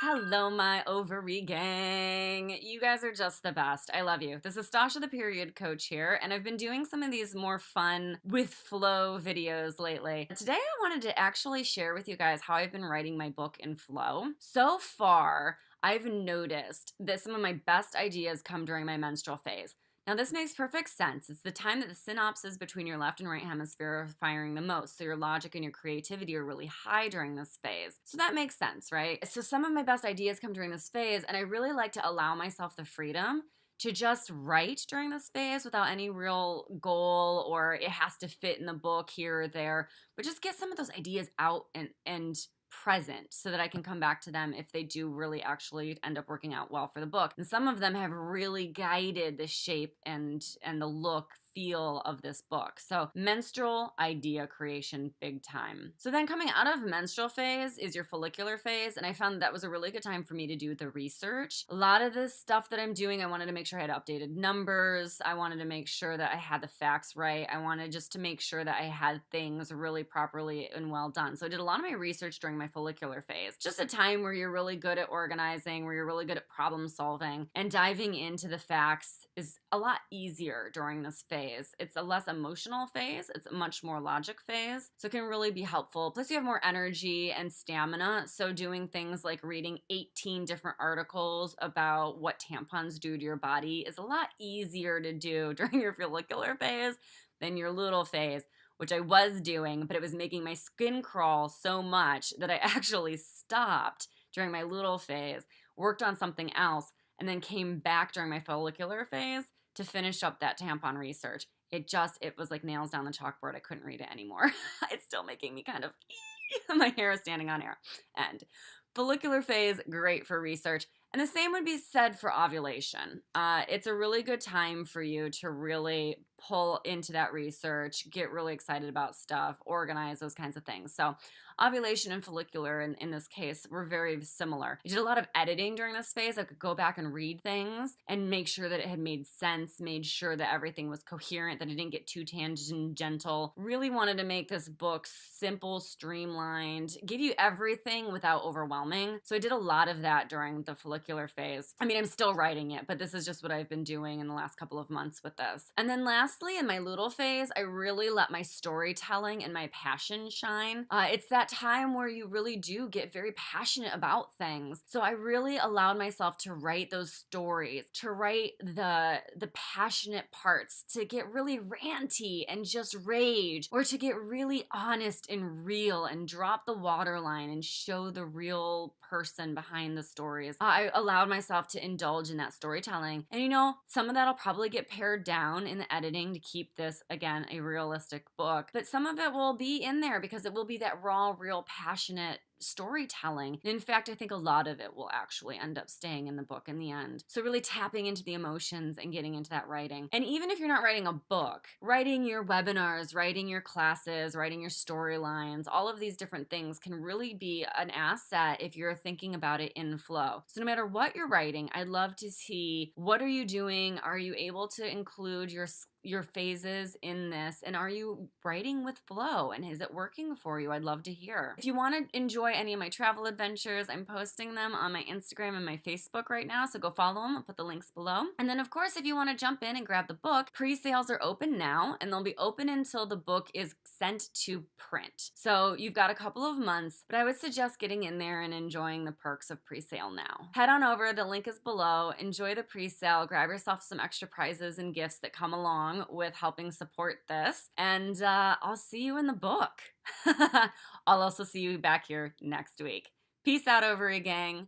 Hello, my ovary gang. You guys are just the best. I love you. This is Stasha, the period coach here, and I've been doing some of these more fun with flow videos lately. Today, I wanted to actually share with you guys how I've been writing my book in flow. So far, I've noticed that some of my best ideas come during my menstrual phase. Now, this makes perfect sense. It's the time that the synapses between your left and right hemisphere are firing the most, so your logic and your creativity are really high during this phase. So that makes sense, right? So some of my best ideas come during this phase, and I really like to allow myself the freedom to just write during this phase without any real goal or it has to fit in the book here or there, but just get some of those ideas out and present so that I can come back to them if they do really actually end up working out well for the book. And some of them have really guided the shape and the look feel of this book. So menstrual idea creation, big time. So then coming out of menstrual phase is your follicular phase, and I found that was a really good time for me to do the research. A lot of this stuff that I'm doing, I wanted to make sure I had updated numbers. I wanted to make sure that I had the facts right. I wanted just to make sure that I had things really properly and well done. So I did a lot of my research during my follicular phase. Just a time where you're really good at organizing, where you're really good at problem solving, and diving into the facts is a lot easier during this phase. It's a less emotional phase. It's a much more logic phase. So it can really be helpful. Plus you have more energy and stamina. So doing things like reading 18 different articles about what tampons do to your body is a lot easier to do during your follicular phase than your luteal phase, which I was doing, but it was making my skin crawl so much that I actually stopped during my luteal phase, worked on something else, and then came back during my follicular phase to finish up that tampon research. It was like nails down the chalkboard. I couldn't read it anymore. It's still making me kind of, my hair is standing on end. Follicular phase, great for research. And the same would be said for ovulation. It's a really good time for you to really pull into that research, get really excited about stuff, organize those kinds of things. So ovulation and follicular in this case were very similar. I did a lot of editing during this phase. I could go back and read things and make sure that it had made sense, made sure that everything was coherent, that it didn't get too tangential. Really wanted to make this book simple, streamlined, give you everything without overwhelming. So I did a lot of that during the follicular phase. I mean, I'm still writing it, but this is just what I've been doing in the last couple of months with this. And then lastly, in my luteal phase, I really let my storytelling and my passion shine. It's that time where you really do get very passionate about things. So I really allowed myself to write those stories, to write the passionate parts, to get really ranty and just rage, or to get really honest and real and drop the waterline and show the real person behind the stories. I allowed myself to indulge in that storytelling. And some of that'll probably get pared down in the editing to keep this, again, a realistic book. But some of it will be in there because it will be that raw, real, passionate storytelling. And in fact, I think a lot of it will actually end up staying in the book in the end. So really tapping into the emotions and getting into that writing. And even if you're not writing a book, writing your webinars, writing your classes, writing your storylines, all of these different things can really be an asset if you're thinking about it in flow. So no matter what you're writing, I'd love to see, what are you doing? Are you able to include your phases in this, and are you writing with flow, and is it working for you? I'd love to hear. If you want to enjoy any of my travel adventures, I'm posting them on my Instagram and my Facebook right now, so go follow them. I'll put the links below. And then of course, if you want to jump in and grab the book, pre-sales are open now, and they'll be open until the book is sent to print. So you've got a couple of months, but I would suggest getting in there and enjoying the perks of pre-sale now. Head on over, the link is below, enjoy the pre-sale, grab yourself some extra prizes and gifts that come along with helping support this, and I'll see you in the book. I'll also see you back here next week. Peace out, ovary gang.